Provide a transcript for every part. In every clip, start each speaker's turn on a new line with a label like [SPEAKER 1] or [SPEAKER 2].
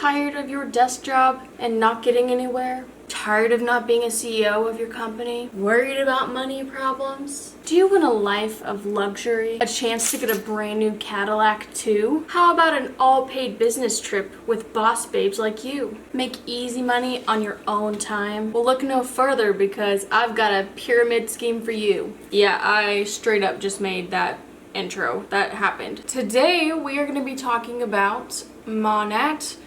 [SPEAKER 1] Tired of your desk job and not getting anywhere? Tired of not being a CEO of your company? Worried about money problems? Do you want a life of luxury? A chance to get a brand new Cadillac too? How about an all-paid business trip with boss babes like you? Make easy money on your own time? Well, look no further because I've got a pyramid scheme for you. Yeah, I straight up just made that intro. That happened. Today we are going to be talking about Monat,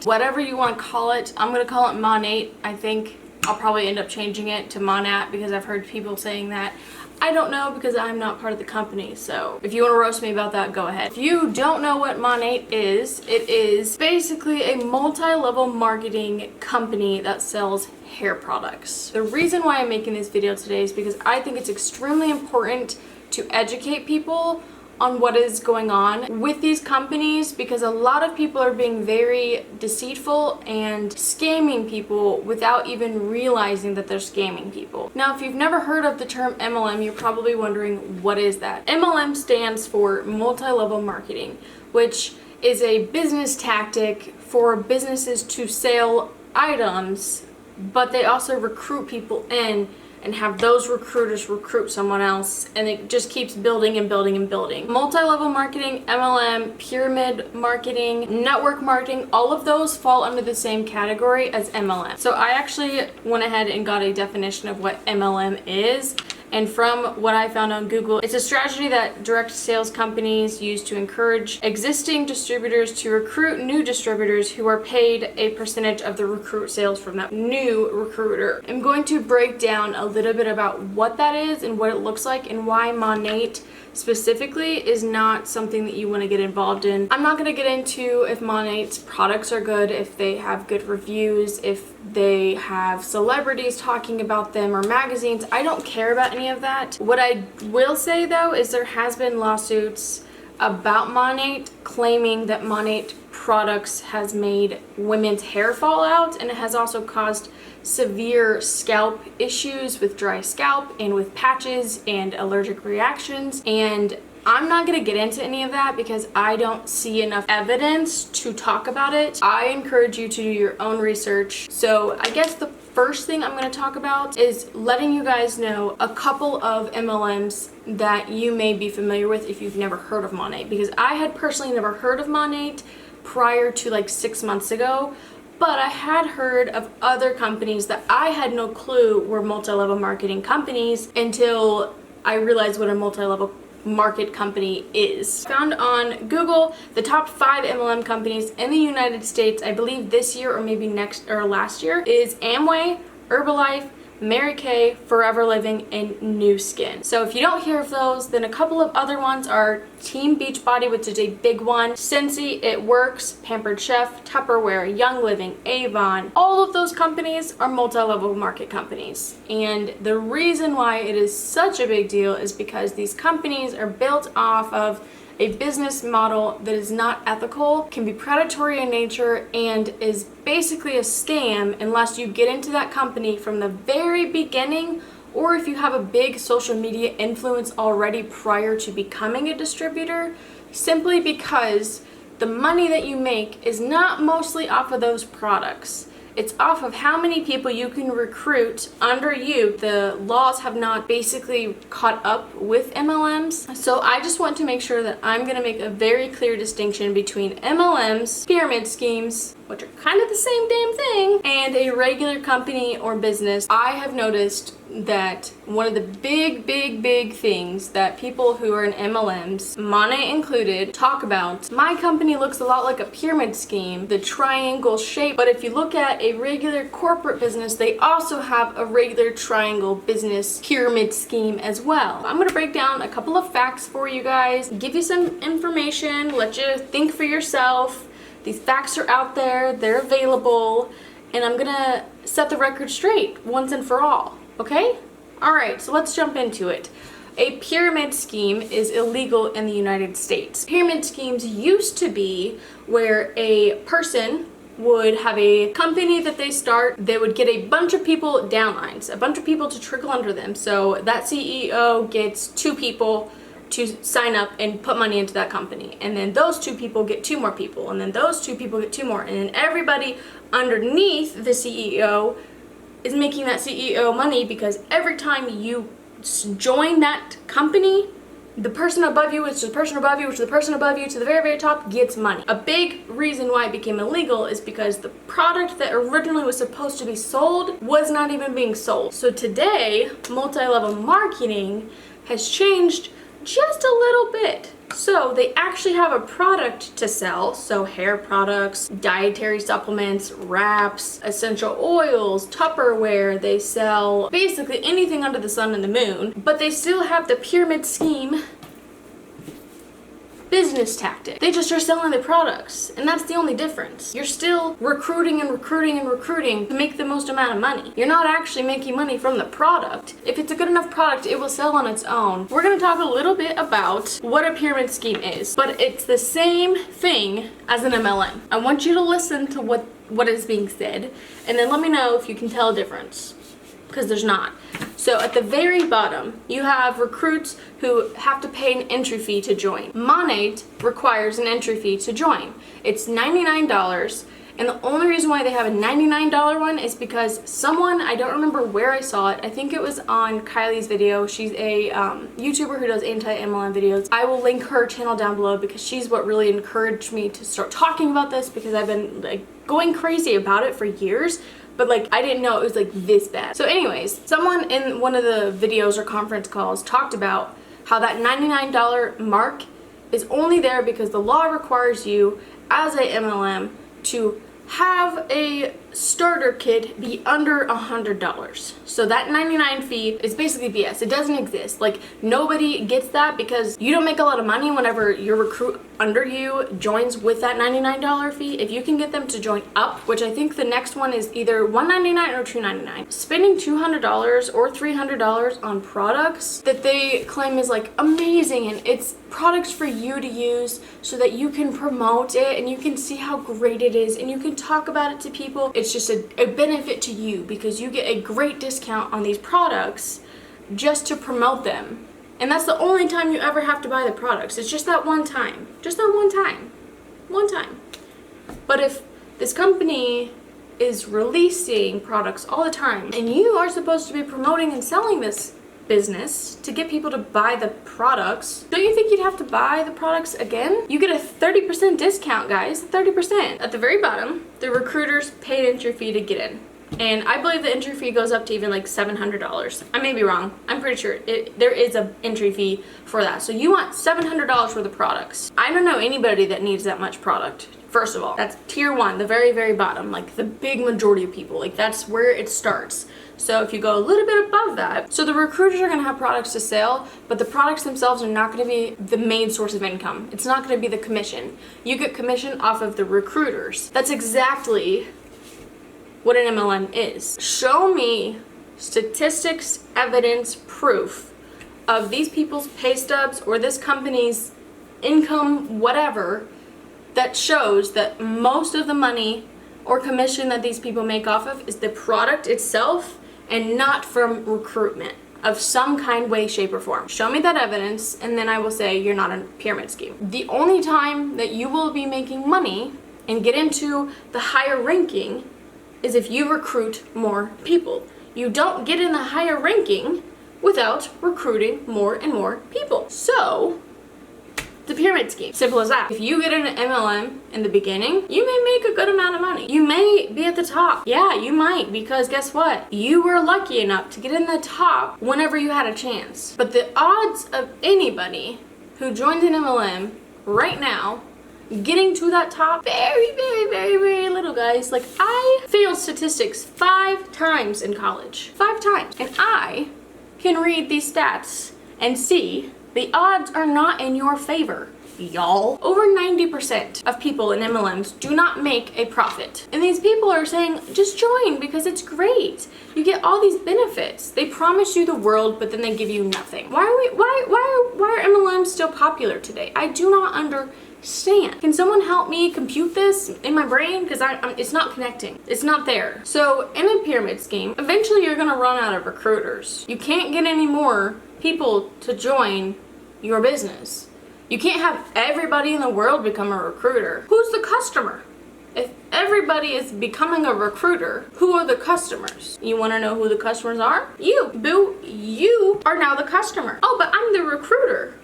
[SPEAKER 1] whatever you want to call it. I'm going to call it Monat. I think I'll probably end up changing it to Monat because I've heard people saying that. I don't know because I'm not part of the company, so if you want to roast me about that, go ahead. If you don't know what Monat is, it is basically a multi-level marketing company that sells hair products. The reason why I'm making this video today is because I think it's extremely important to educate people on what is going on with these companies, because a lot of people are being very deceitful and scamming people without even realizing that they're scamming people. Now, if you've never heard of the term MLM, you're probably wondering, what is that? MLM stands for multi-level marketing, which is a business tactic for businesses to sell items, but they also recruit people in and have those recruiters recruit someone else, and it just keeps building and building and building. Multi-level marketing, MLM, pyramid marketing, network marketing, all of those fall under the same category as MLM. So I actually went ahead and got a definition of what MLM is. And from what I found on Google, it's a strategy that direct sales companies use to encourage existing distributors to recruit new distributors who are paid a percentage of the recruit sales from that new recruiter. I'm going to break down a little bit about what that is and what it looks like and why Monat specifically is not something that you want to get involved in. I'm not going to get into if Monat's products are good, if they have good reviews, if they have celebrities talking about them or magazines. I don't care about any of that. What I will say though is there has been lawsuits about Monat claiming that Monat products has made women's hair fall out, and it has also caused severe scalp issues with dry scalp and with patches and allergic reactions. And I'm not going to get into any of that because I don't see enough evidence to talk about it. I encourage you to do your own research. So I guess the first thing I'm going to talk about is letting you guys know a couple of MLMs that you may be familiar with if you've never heard of Monat, because I had personally never heard of Monat prior to like 6 months ago. But I had heard of other companies that I had no clue were multi-level marketing companies until I realized what a multi-level market company is. Found on Google the top 5 MLM companies in the United States, I believe this year or maybe next or last year, is Amway, Herbalife, Mary Kay, Forever Living, and Nu Skin. So if you don't hear of those, then a couple of other ones are Team Beachbody, which is a big one, Scentsy, It Works, Pampered Chef, Tupperware, Young Living, Avon. All of those companies are multi-level market companies. And the reason why it is such a big deal is because these companies are built off of a business model that is not ethical, can be predatory in nature, and is basically a scam unless you get into that company from the very beginning, or if you have a big social media influence already prior to becoming a distributor, simply because the money that you make is not mostly off of those products. It's off of how many people you can recruit under you. The laws have not basically caught up with MLMs. So I just want to make sure that I'm going to make a very clear distinction between MLMs, pyramid schemes, which are kind of the same damn thing, and a regular company or business. I have noticed that one of the big things that people who are in MLMs, Monat included, talk about, my company looks a lot like a pyramid scheme, the triangle shape, but if you look at a regular corporate business, they also have a regular triangle business pyramid scheme as well. I'm going to break down a couple of facts for you guys, give you some information, let you think for yourself. These facts are out there, they're available, and I'm gonna set the record straight once and for all, okay? Alright, so let's jump into it. A pyramid scheme is illegal in the United States. Pyramid schemes used to be where a person would have a company that they start, they would get a bunch of people downlines, a bunch of people to trickle under them. So that CEO gets 2 people to sign up and put money into that company. And then those 2 people get 2 more people. And then those 2 people get 2 more. And then everybody underneath the CEO is making that CEO money, because every time you join that company, the person above you, which is the person above you, which is the person above you, to the very, very top gets money. A big reason why it became illegal is because the product that originally was supposed to be sold was not even being sold. So today, multi-level marketing has changed just a little bit. So they actually have a product to sell, so hair products, dietary supplements, wraps, essential oils, Tupperware. They sell basically anything under the sun and the moon, but they still have the pyramid scheme business tactic. They just are selling the products, and that's the only difference. You're still recruiting and recruiting and recruiting to make the most amount of money. You're not actually making money from the product. If it's a good enough product, it will sell on its own. We're gonna talk a little bit about what a pyramid scheme is, but it's the same thing as an MLM. I want you to listen to what is being said, and then let me know if you can tell a difference, because there's not. So at the very bottom, you have recruits who have to pay an entry fee to join. Monat requires an entry fee to join. It's $99, and the only reason why they have a $99 one is because someone, I don't remember where I saw it, I think it was on Kylie's video. She's a YouTuber who does anti-MLM videos. I will link her channel down below, because she's what really encouraged me to start talking about this, because I've been like going crazy about it for years. But like, I didn't know it was like this bad. So anyways, someone in one of the videos or conference calls talked about how that $99 mark is only there because the law requires you as a MLM to have a starter kit be under $100. So that $99 fee is basically BS. It doesn't exist. Like, nobody gets that, because you don't make a lot of money whenever your recruit under you joins with that $99 fee. If you can get them to join up, which I think the next one is either $199 or $299, spending $200 or $300 on products that they claim is like amazing, and it's products for you to use so that you can promote it and you can see how great it is and you can talk about it to people. It's just a benefit to you, because you get a great discount on these products just to promote them. And that's the only time you ever have to buy the products. It's just that one time. Just that one time. One time. But if this company is releasing products all the time, and you are supposed to be promoting and selling this business to get people to buy the products, don't you think you'd have to buy the products again? You get a 30% discount, guys. 30%. At the very bottom, the recruiters paid entry fee to get in. And I believe the entry fee goes up to even like $700. I may be wrong. I'm pretty sure there is an entry fee for that. So you want $700 worth of products. I don't know anybody that needs that much product. First of all, that's tier 1, the very, very bottom, like the big majority of people. Like, that's where it starts. So if you go a little bit above that, so the recruiters are going to have products to sell, but the products themselves are not going to be the main source of income. It's not going to be the commission. You get commission off of the recruiters. That's exactly what an MLM is. Show me statistics, evidence, proof of these people's pay stubs or this company's income, whatever, that shows that most of the money or commission that these people make off of is the product itself and not from recruitment of some kind, way, shape, or form. Show me that evidence, and then I will say you're not a pyramid scheme. The only time that you will be making money and get into the higher ranking is if you recruit more people. You don't get in the higher ranking without recruiting more and more people. So, the pyramid scheme. Simple as that. If you get an MLM in the beginning, you may make a good amount of money. You may be at the top. Yeah, you might, because guess what? You were lucky enough to get in the top whenever you had a chance. But the odds of anybody who joins an MLM right now getting to that top, very, very, very, very little, guys. Like, I failed statistics 5 times in college. 5 times. And I can read these stats and see the odds are not in your favor, y'all. Over 90% of people in MLMs do not make a profit. And these people are saying, just join because it's great. You get all these benefits. They promise you the world, but then they give you nothing. Why are MLMs still popular today? I do not understand. Can someone help me compute this in my brain? Because it's not connecting. It's not there. So in a pyramid scheme, eventually you're gonna run out of recruiters. You can't get any more people to join your business. You can't have everybody in the world become a recruiter. Who's the customer? If everybody is becoming a recruiter, who are the customers? You want to know who the customers are? You. Boo, you are now the customer. Oh, but I'm the recruiter.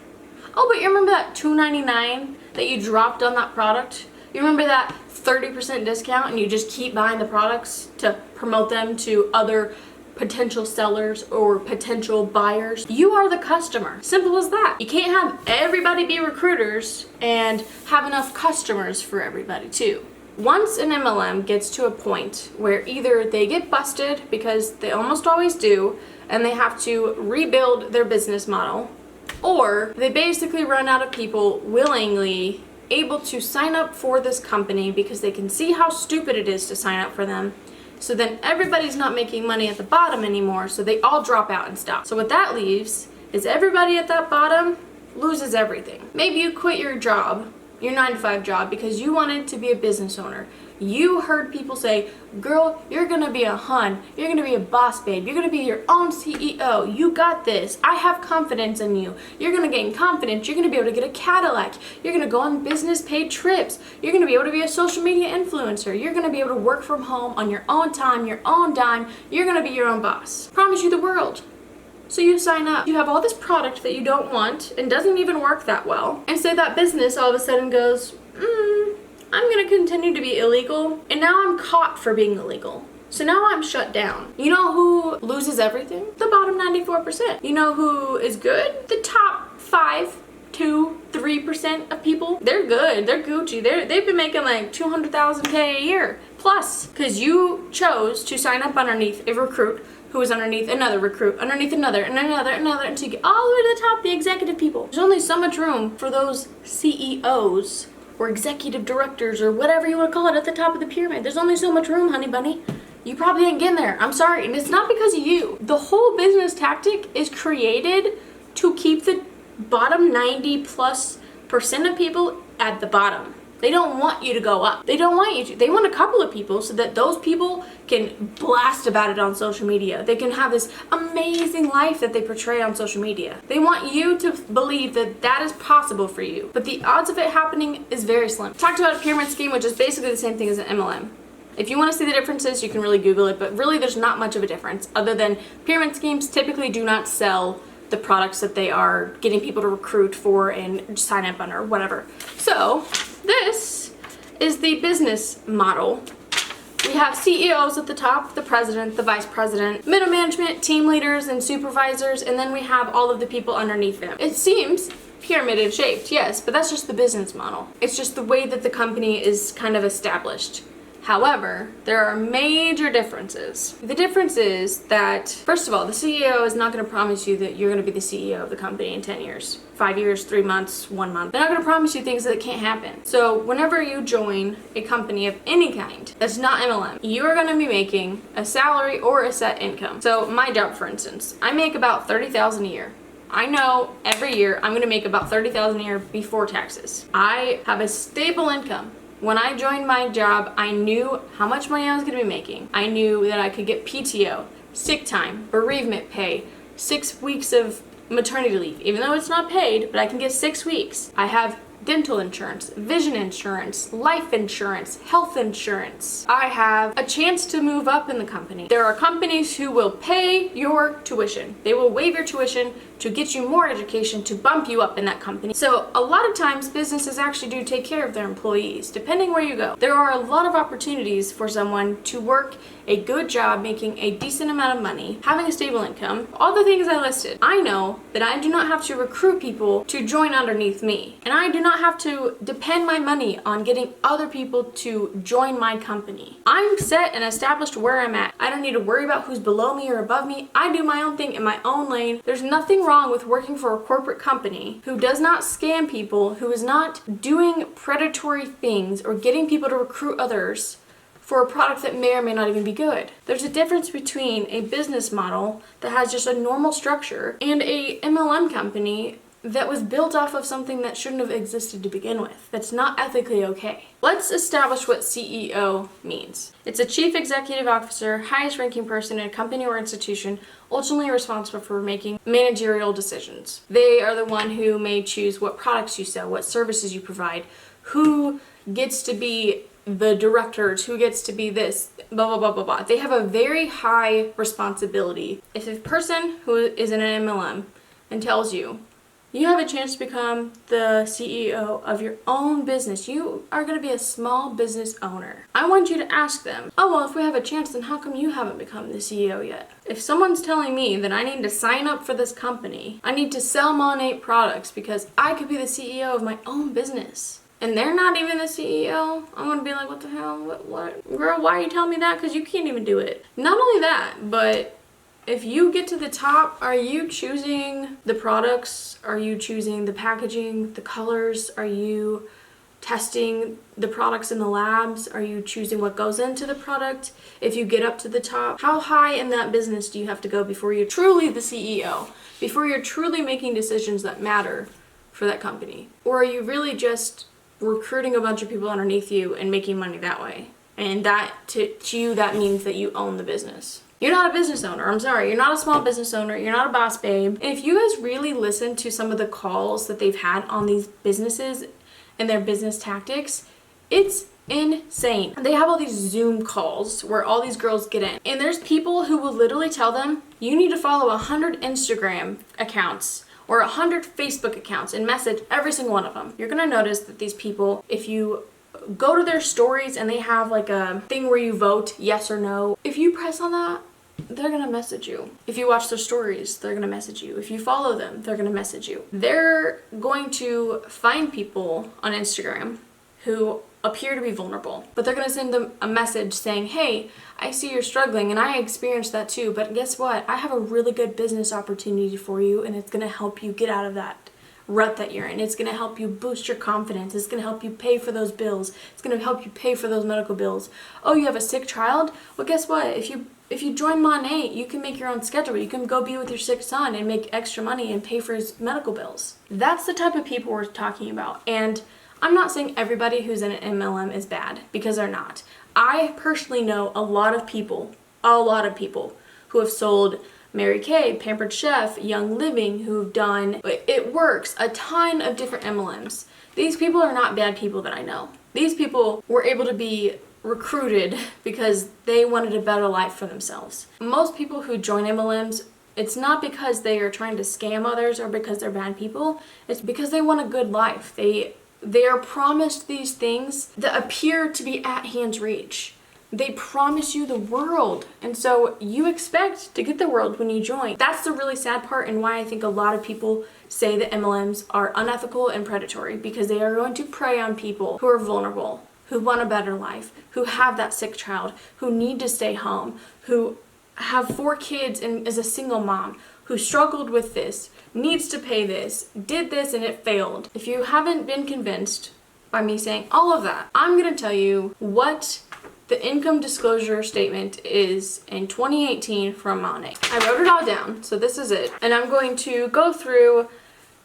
[SPEAKER 1] Oh, but you remember that $2.99 that you dropped on that product? You remember that 30% discount and you just keep buying the products to promote them to other potential sellers or potential buyers? You are the customer. Simple as that. You can't have everybody be recruiters and have enough customers for everybody too. Once an MLM gets to a point where either they get busted, because they almost always do, and they have to rebuild their business model, or they basically run out of people willingly able to sign up for this company because they can see how stupid it is to sign up for them. So then everybody's not making money at the bottom anymore, so they all drop out and stop. So what that leaves is everybody at that bottom loses everything. Maybe you quit your job, your 9-to-5 job, because you wanted to be a business owner. You heard people say, girl, you're gonna be a hun, you're gonna be a boss babe, you're gonna be your own CEO, you got this, I have confidence in you, you're gonna gain confidence, you're gonna be able to get a Cadillac, you're gonna go on business paid trips, you're gonna be able to be a social media influencer, you're gonna be able to work from home on your own time, your own dime, you're gonna be your own boss. Promise you the world. So you sign up, you have all this product that you don't want and doesn't even work that well, and say that business all of a sudden goes, I'm gonna continue to be illegal, and now I'm caught for being illegal. So now I'm shut down. You know who loses everything? The bottom 94%. You know who is good? The top 5 to 3% of people. They're good, they're Gucci, they've been making like 200,000 a year plus, because you chose to sign up underneath a recruit who is underneath another recruit, underneath another, and another, until you get all the way to the top, the executive people. There's only so much room for those CEOs or executive directors or whatever you want to call it at the top of the pyramid. There's only so much room, honey bunny. You probably ain't getting there. I'm sorry. And it's not because of you. The whole business tactic is created to keep the bottom 90+% of people at the bottom. They don't want you to go up. They don't want you to. They want a couple of people so that those people can blast about it on social media. They can have this amazing life that they portray on social media. They want you to believe that that is possible for you. But the odds of it happening is very slim. Talked about a pyramid scheme, which is basically the same thing as an MLM. If you want to see the differences, you can really Google it, but really there's not much of a difference other than pyramid schemes typically do not sell the products that they are getting people to recruit for and sign up on or whatever. So this is the business model. We have CEOs at the top, the president, the vice president, middle management, team leaders, and supervisors, and then we have all of the people underneath them. It seems pyramided shaped, yes, but that's just the business model. It's just the way that the company is kind of established. However, there are major differences. The difference is that, first of all, the CEO is not going to promise you that you're going to be the CEO of the company in 10 years, 5 years, 3 months, 1 month. They're not going to promise you things that can't happen. So whenever you join a company of any kind that's not MLM, you are going to be making a salary or a set income. So my job, for instance, I make about $30,000 a year. I know every year I'm going to make about $30,000 a year before taxes. I have a stable income. When I joined my job, I knew how much money I was going to be making. I knew that I could get PTO, sick time, bereavement pay, 6 weeks of maternity leave, even though it's not paid, but I can get 6 weeks. I have dental insurance, vision insurance, life insurance, health insurance. I have a chance to move up in the company. There are companies who will pay your tuition. They will waive your tuition to get you more education, to bump you up in that company. So a lot of times businesses actually do take care of their employees, depending where you go. There are a lot of opportunities for someone to work a good job, making a decent amount of money, having a stable income, all the things I listed. I know that I do not have to recruit people to join underneath me, and I do not have to depend my money on getting other people to join my company. I'm set and established where I'm at. I don't need to worry about who's below me or above me. I do my own thing in my own lane. There's nothing wrong with working for a corporate company who does not scam people, who is not doing predatory things or getting people to recruit others for a product that may or may not even be good. There's a difference between a business model that has just a normal structure and a MLM company that was built off of something that shouldn't have existed to begin with. That's not ethically okay. Let's establish what CEO means. It's a chief executive officer, highest ranking person in a company or institution, ultimately responsible for making managerial decisions. They are the one who may choose what products you sell, what services you provide, who gets to be the directors, who gets to be this, blah, blah, blah, blah, blah. They have a very high responsibility. If a person who is in an MLM and tells you, you have a chance to become the CEO of your own business, you are going to be a small business owner, I want you to ask them, oh, well, if we have a chance, then how come you haven't become the CEO yet? If someone's telling me that I need to sign up for this company, I need to sell Monat products because I could be the CEO of my own business, and they're not even the CEO, I'm going to be like, what the hell? What? Girl, why are you telling me that? Because you can't even do it. Not only that, but if you get to the top, are you choosing the products? Are you choosing the packaging, the colors? Are you testing the products in the labs? Are you choosing what goes into the product? If you get up to the top, how high in that business do you have to go before you're truly the CEO? Before you're truly making decisions that matter for that company? Or are you really just recruiting a bunch of people underneath you and making money that way? And that, to you, that means that you own the business. You're not a business owner. I'm sorry. You're not a small business owner. You're not a boss babe. And if you guys really listen to some of the calls that they've had on these businesses and their business tactics, it's insane. They have all these Zoom calls where all these girls get in. And there's people who will literally tell them, you need to follow 100 Instagram accounts or 100 Facebook accounts and message every single one of them. You're going to notice that these people, if you go to their stories and they have like a thing where you vote yes or no, if you press on that, they're gonna message you. If you watch their stories, they're gonna message you. If you follow them, they're gonna message you. They're going to find people on Instagram who appear to be vulnerable, but they're gonna send them a message saying, hey, I see you're struggling and I experienced that too, but guess what? I have a really good business opportunity for you and it's gonna help you get out of that rut that you're in. It's going to help you boost your confidence. It's going to help you pay for those bills. It's going to help you pay for those medical bills. Oh, you have a sick child? Well, guess what? If you join Monat, you can make your own schedule. You can go be with your sick son and make extra money and pay for his medical bills. That's the type of people we're talking about. And I'm not saying everybody who's in an MLM is bad, because they're not. I personally know a lot of people who have sold Mary Kay, Pampered Chef, Young Living, who've done It Works, a ton of different MLMs. These people are not bad people that I know. These people were able to be recruited because they wanted a better life for themselves. Most people who join MLMs, it's not because they are trying to scam others or because they're bad people. It's because they want a good life. They are promised these things that appear to be at hand's reach. They promise you the world, and so you expect to get the world when you join. That's the really sad part, and why I think a lot of people say that MLMs are unethical and predatory, because they are going to prey on people who are vulnerable, who want a better life, who have that sick child, who need to stay home, who have 4 kids and is a single mom, who struggled with this, needs to pay this, did this and it failed. If you haven't been convinced by me saying all of that, I'm going to tell you what the income disclosure statement is in 2018 from Monat. I wrote it all down, so this is it. And I'm going to go through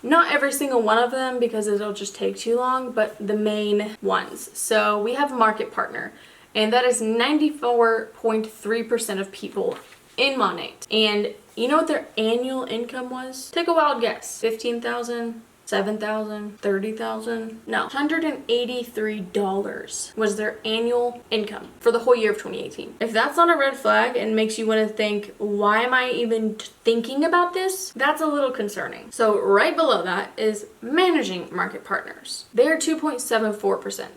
[SPEAKER 1] not every single one of them because it'll just take too long, but the main ones. So we have market partner, and that is 94.3% of people in Monat. And you know what their annual income was? Take a wild guess. 15,000? 7,000, 30,000, no, $183 was their annual income for the whole year of 2018. If that's not a red flag and makes you want to think, why am I even thinking about this? That's a little concerning. So right below that is managing market partners. They're 2.74%,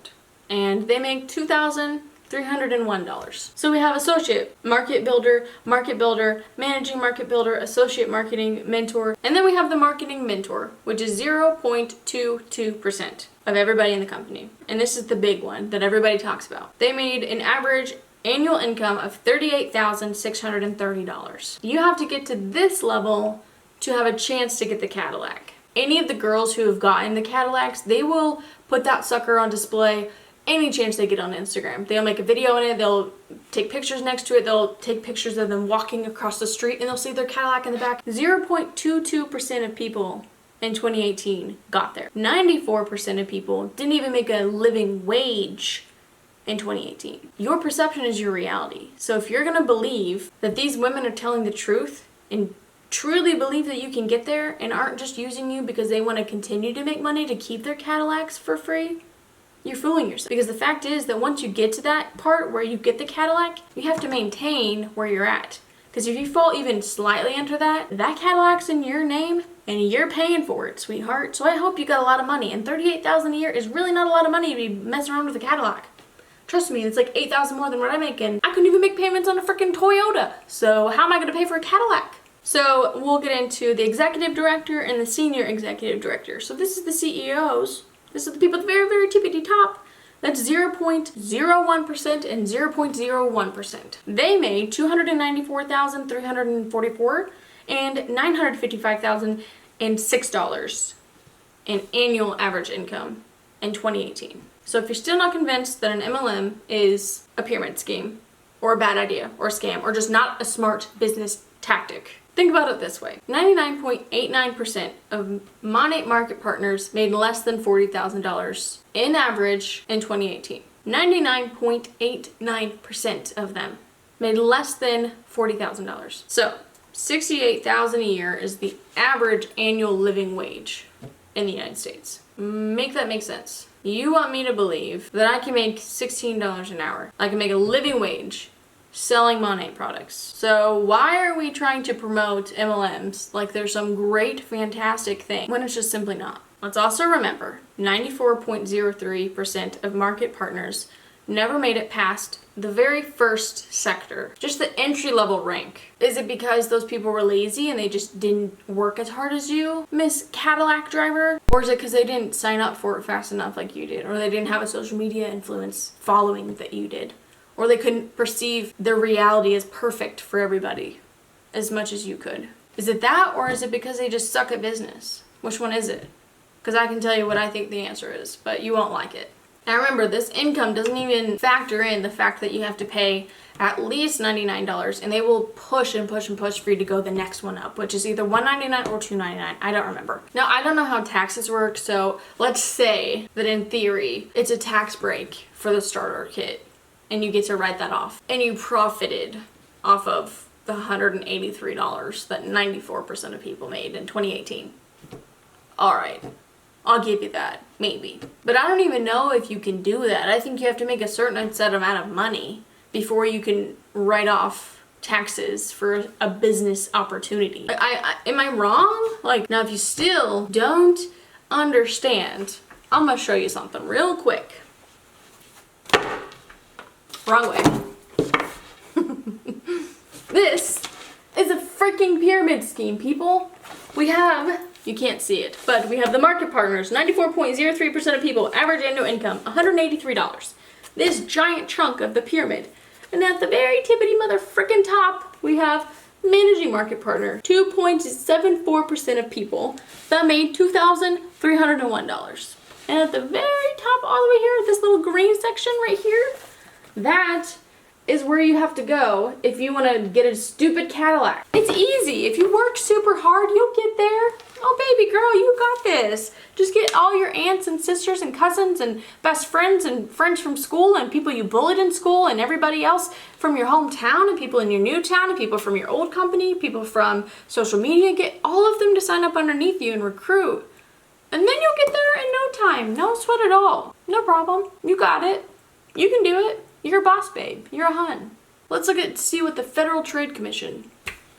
[SPEAKER 1] and they make $2,301. So we have associate, market builder, managing market builder, associate marketing mentor, and then we have the marketing mentor, which is 0.22% of everybody in the company. And this is the big one that everybody talks about. They made an average annual income of $38,630. You have to get to this level to have a chance to get the Cadillac. Any of the girls who have gotten the Cadillacs, they will put that sucker on display any chance they get on Instagram. They'll make a video in it, they'll take pictures next to it, they'll take pictures of them walking across the street, and they'll see their Cadillac in the back. 0.22% of people in 2018 got there. 94% of people didn't even make a living wage in 2018. Your perception is your reality. So if you're gonna believe that these women are telling the truth and truly believe that you can get there and aren't just using you because they want to continue to make money to keep their Cadillacs for free, you're fooling yourself. Because the fact is that once you get to that part where you get the Cadillac, you have to maintain where you're at. Because if you fall even slightly under that Cadillac's in your name and you're paying for it, sweetheart. So I hope you got a lot of money. And $38,000 a year is really not a lot of money to be messing around with a Cadillac. Trust me, it's like $8,000 more than what I make, and I couldn't even make payments on a freaking Toyota. So how am I gonna pay for a Cadillac? So we'll get into the executive director and the senior executive director. So this is the CEOs. This is the people at the very, very tippity top. That's 0.01% and 0.01%. They made $294,344 and $955,006 in annual average income in 2018. So if you're still not convinced that an MLM is a pyramid scheme or a bad idea or a scam or just not a smart business tactic, think about it this way. 99.89% of Monat market partners made less than $40,000 in average in 2018. 99.89% of them made less than $40,000. So $68,000 a year is the average annual living wage in the United States. Make that make sense. You want me to believe that I can make $16 an hour. I can make a living wage selling Monat products. So why are we trying to promote MLMs like they're some great, fantastic thing when it's just simply not? Let's also remember, 94.03% of market partners never made it past the very first sector, just the entry-level rank. Is it because those people were lazy and they just didn't work as hard as you, Miss Cadillac driver? Or is it because they didn't sign up for it fast enough like you did? Or they didn't have a social media influence following that you did? Or they couldn't perceive their reality as perfect for everybody as much as you could? Is it that, or is it because they just suck at business? Which one is it? Because I can tell you what I think the answer is, but you won't like it. Now remember, this income doesn't even factor in the fact that you have to pay at least $99, and they will push and push and push for you to go the next one up, which is either $199 or $299. I don't remember. Now, I don't know how taxes work, so let's say that in theory, it's a tax break for the starter kit, and you get to write that off. And you profited off of the $183 that 94% of people made in 2018. All right. I'll give you that, maybe. But I don't even know if you can do that. I think you have to make a certain set amount of money before you can write off taxes for a business opportunity. Am I wrong? Like, now if you still don't understand, I'm gonna show you something real quick. Wrong way. This is a freaking pyramid scheme, people. We have, you can't see it, but we have the market partners, 94.03% of people, average annual income, $183. This giant chunk of the pyramid. And at the very tippity mother frickin' top, we have managing market partner, 2.74% of people that made $2,301. And at the very top, all the way here, this little green section right here, that is where you have to go if you want to get a stupid Cadillac. It's easy. If you work super hard, you'll get there. Oh, baby girl, you got this. Just get all your aunts and sisters and cousins and best friends and friends from school and people you bullied in school and everybody else from your hometown and people in your new town and people from your old company, people from social media. Get all of them to sign up underneath you and recruit. And then you'll get there in no time. No sweat at all. No problem. You got it. You can do it. You're a boss, babe. You're a hun. Let's see what the Federal Trade Commission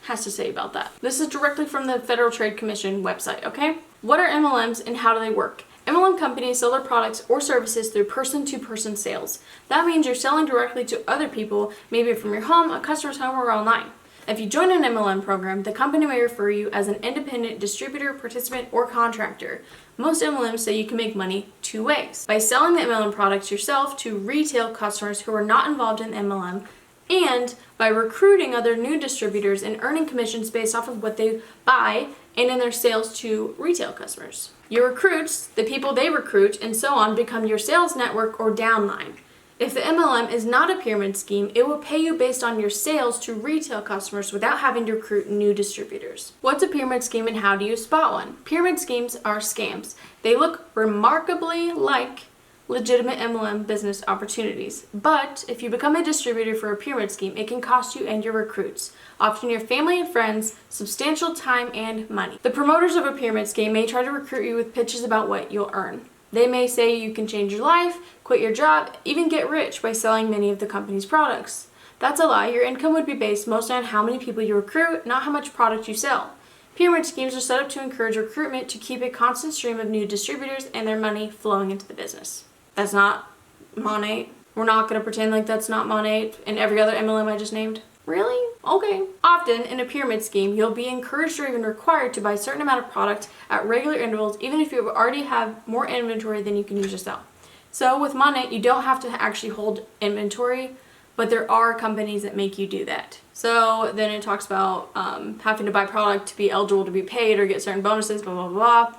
[SPEAKER 1] has to say about that. This is directly from the Federal Trade Commission website, okay? What are MLMs and how do they work? MLM companies sell their products or services through person-to-person sales. That means you're selling directly to other people, maybe from your home, a customer's home, or online. If you join an MLM program, the company may refer you as an independent distributor, participant, or contractor. Most MLMs say you can make money two ways. By selling the MLM products yourself to retail customers who are not involved in MLM, and by recruiting other new distributors and earning commissions based off of what they buy and in their sales to retail customers. Your recruits, the people they recruit, and so on become your sales network or downline. If the MLM is not a pyramid scheme, it will pay you based on your sales to retail customers without having to recruit new distributors. What's a pyramid scheme and how do you spot one? Pyramid schemes are scams. They look remarkably like legitimate MLM business opportunities. But if you become a distributor for a pyramid scheme, it can cost you and your recruits, often your family and friends, substantial time and money. The promoters of a pyramid scheme may try to recruit you with pitches about what you'll earn. They may say you can change your life, quit your job, even get rich by selling many of the company's products. That's a lie. Your income would be based mostly on how many people you recruit, not how much product you sell. Pyramid schemes are set up to encourage recruitment to keep a constant stream of new distributors and their money flowing into the business. That's not Monat. We're not going to pretend like that's not Monat and every other MLM I just named. Really? Okay. Often in a pyramid scheme, you'll be encouraged or even required to buy a certain amount of product at regular intervals, even if you already have more inventory than you can use to sell. So with Monat, you don't have to actually hold inventory, but there are companies that make you do that. So then it talks about having to buy product to be eligible to be paid or get certain bonuses, blah, blah, blah.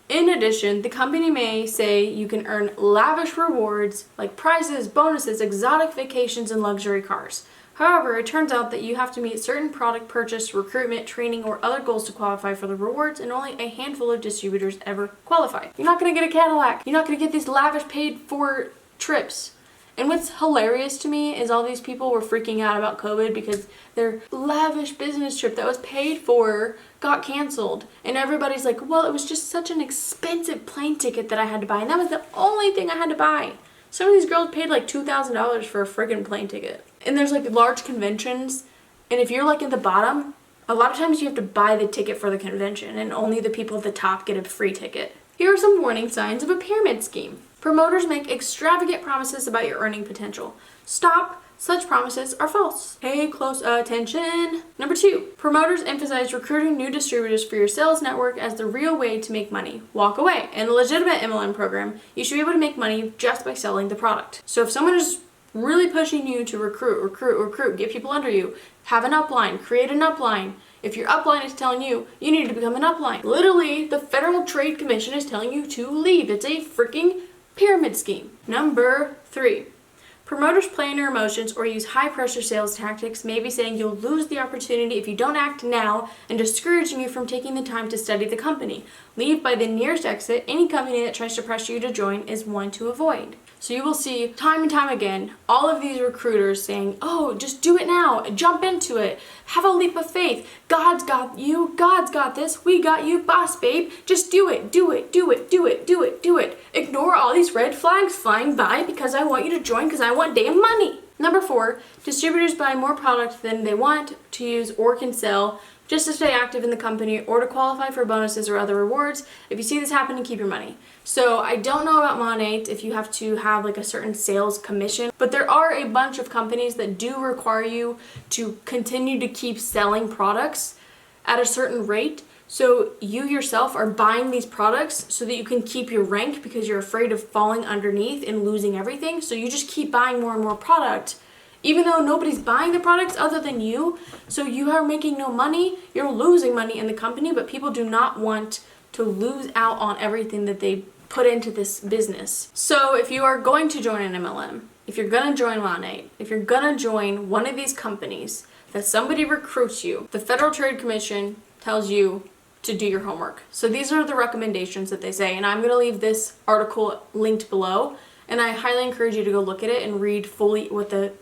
[SPEAKER 1] In addition, the company may say you can earn lavish rewards like prizes, bonuses, exotic vacations, and luxury cars. However, it turns out that you have to meet certain product purchase, recruitment, training, or other goals to qualify for the rewards, and only a handful of distributors ever qualify. You're not going to get a Cadillac. You're not going to get these lavish paid for trips. And what's hilarious to me is all these people were freaking out about COVID because their lavish business trip that was paid for got canceled. And everybody's like, well, it was just such an expensive plane ticket that I had to buy. And that was the only thing I had to buy. Some of these girls paid like $2,000 for a friggin' plane ticket. And there's like large conventions. And if you're like at the bottom, a lot of times you have to buy the ticket for the convention. And only the people at the top get a free ticket. Here are some warning signs of a pyramid scheme. Promoters make extravagant promises about your earning potential. Stop. Such promises are false. Pay close attention. Number 2, promoters emphasize recruiting new distributors for your sales network as the real way to make money. Walk away. In a legitimate MLM program, you should be able to make money just by selling the product. So if someone is really pushing you to recruit, get people under you, have an upline, create an upline. If your upline is telling you, you need to become an upline. Literally, the Federal Trade Commission is telling you to leave. It's a freaking pyramid scheme. Number 3, promoters play on your emotions or use high-pressure sales tactics, maybe saying you'll lose the opportunity if you don't act now and discouraging you from taking the time to study the company. Leave by the nearest exit. Any company that tries to pressure you to join is one to avoid. So you will see time and time again all of these recruiters saying, oh, just do it now, jump into it, have a leap of faith, God's got you, God's got this, we got you, boss babe, just do it, do it, do it, do it, do it, do it. Ignore all these red flags flying by because I want you to join because I want damn money. Number 4, distributors buy more product than they want to use or can sell just to stay active in the company or to qualify for bonuses or other rewards. If you see this happening, keep your money. So I don't know about Monat if you have to have like a certain sales commission, but there are a bunch of companies that do require you to continue to keep selling products at a certain rate. So you yourself are buying these products so that you can keep your rank because you're afraid of falling underneath and losing everything. So you just keep buying more and more product, even though nobody's buying the products other than you. So you are making no money, you're losing money in the company, but people do not want to lose out on everything that they put into this business. So if you are going to join an MLM, if you're gonna join Monat, if you're gonna join one of these companies that somebody recruits you, the Federal Trade Commission tells you to do your homework. So these are the recommendations that they say, and I'm gonna leave this article linked below, and I highly encourage you to go look at it and read fully what the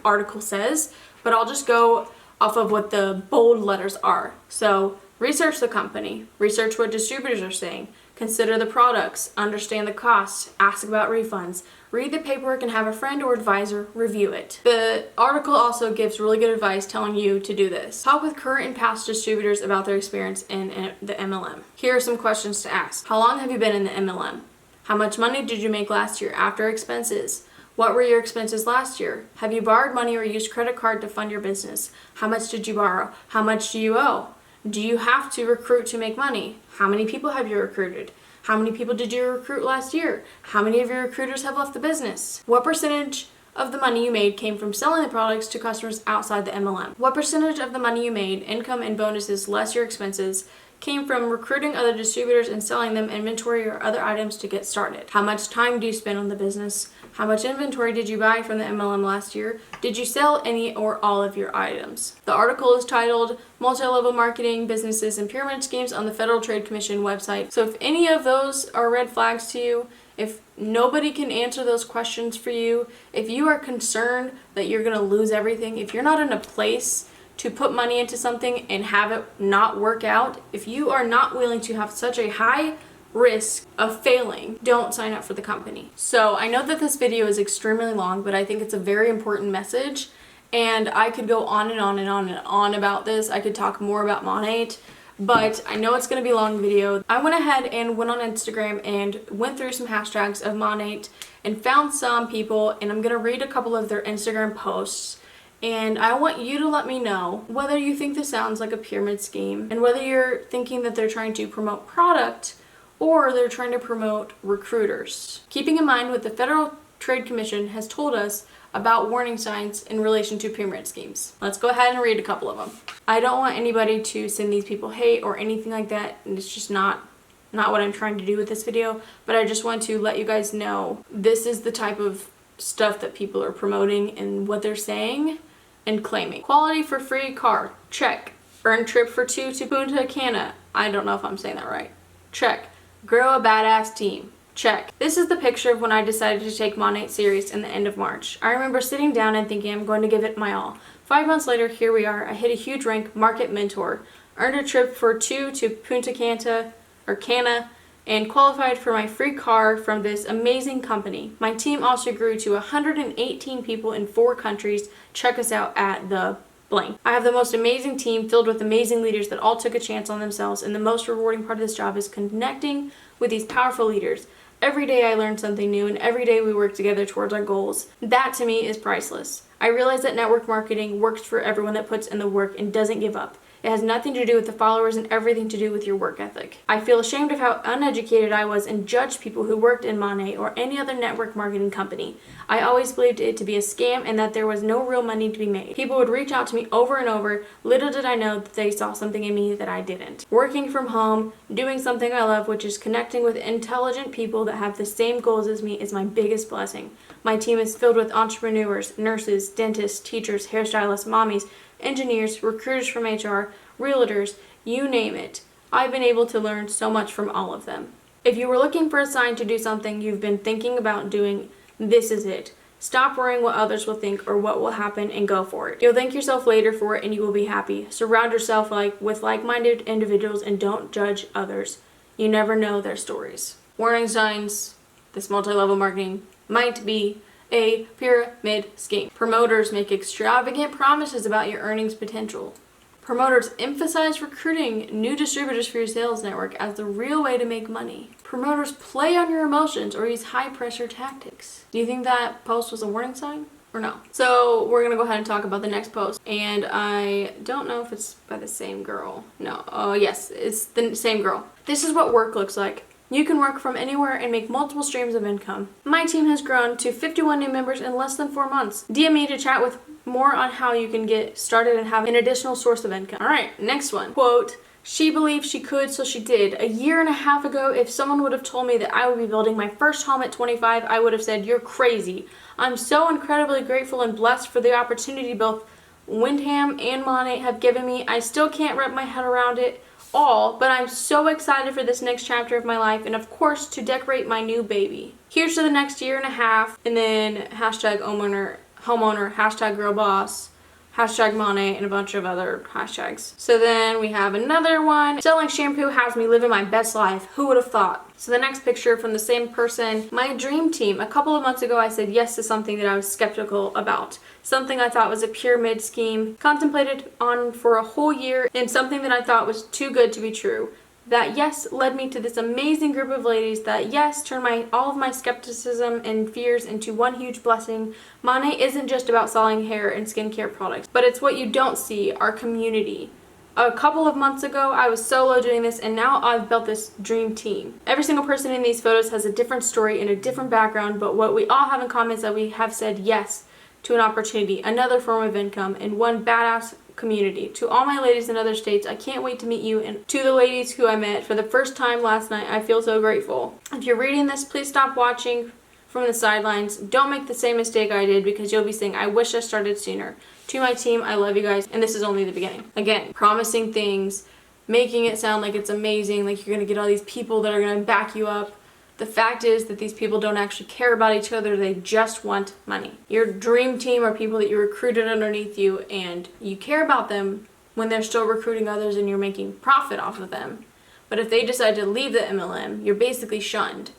[SPEAKER 1] article says, but I'll just go off of what the bold letters are. So research the company, research what distributors are saying, consider the products, understand the costs, ask about refunds, read the paperwork and have a friend or advisor review it. The article also gives really good advice telling you to do this. Talk with current and past distributors about their experience in the MLM. Here are some questions to ask. How long have you been in the MLM? How much money did you make last year after expenses? What were your expenses last year? Have you borrowed money or used credit card to fund your business? How much did you borrow? How much do you owe? Do you have to recruit to make money? How many people have you recruited? How many people did you recruit last year? How many of your recruiters have left the business? What percentage of the money you made came from selling the products to customers outside the MLM? What percentage of the money you made, income and bonuses less your expenses, came from recruiting other distributors and selling them inventory or other items to get started. How much time do you spend on the business? How much inventory did you buy from the MLM last year? Did you sell any or all of your items? The article is titled Multi-Level Marketing, Businesses, and Pyramid Schemes on the Federal Trade Commission website. So if any of those are red flags to you, if nobody can answer those questions for you, if you are concerned that you're going to lose everything, if you're not in a place to put money into something and have it not work out, if you are not willing to have such a high risk of failing, don't sign up for the company. So I know that this video is extremely long, but I think it's a very important message, and I could go on and on and on and on about this. I could talk more about Monat, but I know it's going to be a long video. I went ahead and went on Instagram and went through some hashtags of Monat and found some people, and I'm going to read a couple of their Instagram posts. And I want you to let me know whether you think this sounds like a pyramid scheme and whether you're thinking that they're trying to promote product or they're trying to promote recruiters. Keeping in mind what the Federal Trade Commission has told us about warning signs in relation to pyramid schemes. Let's go ahead and read a couple of them. I don't want anybody to send these people hate or anything like that, and it's just not what I'm trying to do with this video, but I just want to let you guys know this is the type of stuff that people are promoting and what they're saying and claiming. Quality for free car, check. Earn trip for 2 to Punta Cana. I don't know if I'm saying that right. Check. Grow a badass team. Check. This is the picture of when I decided to take Monat serious in the end of March. I remember sitting down and thinking I'm going to give it my all. 5 months later, here we are. I hit a huge rank, market mentor. Earned a trip for 2 to Punta Cana, and qualified for my free car from this amazing company. My team also grew to 118 people in 4 countries. Check us out at the blank. I have the most amazing team filled with amazing leaders that all took a chance on themselves, and the most rewarding part of this job is connecting with these powerful leaders. Every day I learn something new, and every day we work together towards our goals. That to me is priceless. I realize that network marketing works for everyone that puts in the work and doesn't give up. It has nothing to do with the followers and everything to do with your work ethic. I feel ashamed of how uneducated I was and judged people who worked in Monat or any other network marketing company. I always believed it to be a scam and that there was no real money to be made. People would reach out to me over and over. Little did I know that they saw something in me that I didn't. Working from home, doing something I love, which is connecting with intelligent people that have the same goals as me, is my biggest blessing. My team is filled with entrepreneurs, nurses, dentists, teachers, hairstylists, mommies, engineers, recruiters from HR, realtors, you name it. I've been able to learn so much from all of them. If you were looking for a sign to do something you've been thinking about doing, this is it. Stop worrying what others will think or what will happen and go for it. You'll thank yourself later for it and you will be happy. Surround yourself with like-minded individuals and don't judge others. You never know their stories. Warning signs: this multi-level marketing might be a pyramid scheme. Promoters make extravagant promises about your earnings potential. Promoters emphasize recruiting new distributors for your sales network as the real way to make money. Promoters play on your emotions or use high-pressure tactics. Do you think that post was a warning sign or no? So we're going to go ahead and talk about the next post. And I don't know if it's by the same girl. No. Oh, yes, it's the same girl. This is what work looks like. You can work from anywhere and make multiple streams of income. My team has grown to 51 new members in less than 4 months. DM me to chat with more on how you can get started and have an additional source of income. All right, next one. Quote, she believed she could, so she did. A year and a half ago, if someone would have told me that I would be building my first home at 25, I would have said, you're crazy. I'm so incredibly grateful and blessed for the opportunity both Windham and Monat have given me. I still can't wrap my head around it all, but I'm so excited for this next chapter of my life and of course to decorate my new baby. Here's to the next year and a half, and then hashtag homeowner, hashtag girl boss, hashtag Monat, and a bunch of other hashtags. So then we have another one. Selling shampoo has me living my best life. Who would have thought? So the next picture from the same person. My dream team. A couple of months ago I said yes to something that I was skeptical about. Something I thought was a pyramid scheme. Contemplated on for a whole year, and something that I thought was too good to be true. That yes led me to this amazing group of ladies that yes turned all of my skepticism and fears into one huge blessing. Monat isn't just about selling hair and skincare products, but it's what you don't see, our community. A couple of months ago, I was solo doing this, and now I've built this dream team. Every single person in these photos has a different story and a different background, but what we all have in common is that we have said yes to an opportunity, another form of income, and one badass community. To all my ladies in other states, I can't wait to meet you, and to the ladies who I met for the first time last night, I feel so grateful. If you're reading this, please stop watching from the sidelines. Don't make the same mistake I did, because you'll be saying, I wish I started sooner. To my team, I love you guys, and this is only the beginning. Again, promising things, making it sound like it's amazing, like you're gonna get all these people that are gonna back you up. The fact is that these people don't actually care about each other, they just want money. Your dream team are people that you recruited underneath you, and you care about them when they're still recruiting others and you're making profit off of them. But if they decide to leave the MLM, you're basically shunned,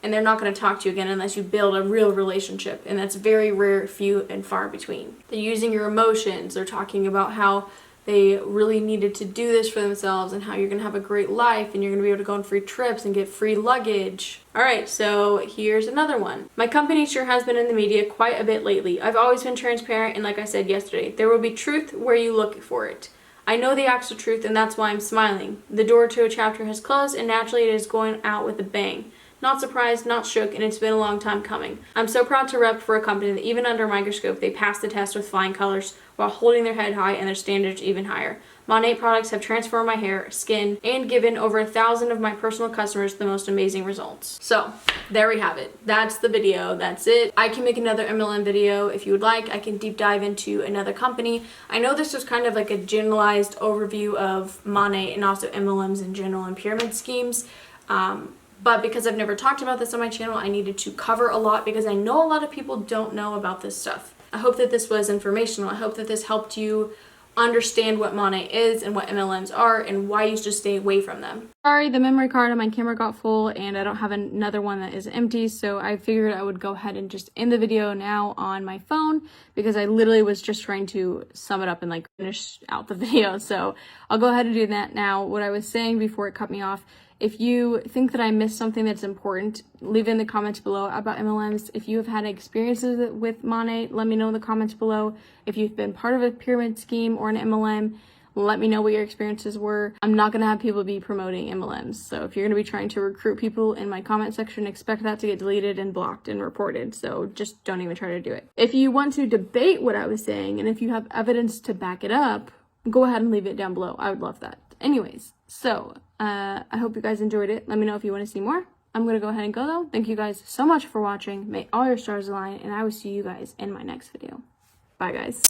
[SPEAKER 1] and they're not going to talk to you again unless you build a real relationship, and that's very rare, few and far between. They're using your emotions, they're talking about how they really needed to do this for themselves and how you're going to have a great life and you're going to be able to go on free trips and get free luggage. Alright, so here's another one. My company sure has been in the media quite a bit lately. I've always been transparent, and like I said yesterday, there will be truth where you look for it. I know the actual truth, and that's why I'm smiling. The door to a chapter has closed, and naturally it is going out with a bang. Not surprised, not shook, and it's been a long time coming. I'm so proud to rep for a company that even under a microscope, they passed the test with flying colors while holding their head high and their standards even higher. Monat products have transformed my hair, skin, and given over 1,000 of my personal customers the most amazing results. So, there we have it. That's the video. That's it. I can make another MLM video if you would like. I can deep dive into another company. I know this was kind of like a generalized overview of Monat and also MLMs in general and pyramid schemes. But because I've never talked about this on my channel, I needed to cover a lot because I know a lot of people don't know about this stuff. I hope that this was informational. I hope that this helped you understand what Monat is and what MLMs are and why you should stay away from them. Sorry, the memory card on my camera got full and I don't have another one that is empty, so I figured I would go ahead and just end the video now on my phone because I literally was just trying to sum it up and like finish out the video. So I'll go ahead and do that now. What I was saying before it cut me off, if you think that I missed something that's important, leave it in the comments below about MLMs. If you have had experiences with Monat, let me know in the comments below. If you've been part of a pyramid scheme or an MLM, let me know what your experiences were. I'm not going to have people be promoting MLMs. So if you're going to be trying to recruit people in my comment section, expect that to get deleted and blocked and reported. So just don't even try to do it. If you want to debate what I was saying and if you have evidence to back it up, go ahead and leave it down below. I would love that. Anyways, so I hope you guys enjoyed it. Let me know if you want to see more. I'm going to go ahead and go though. Thank you guys so much for watching. May all your stars align, and I will see you guys in my next video. Bye guys.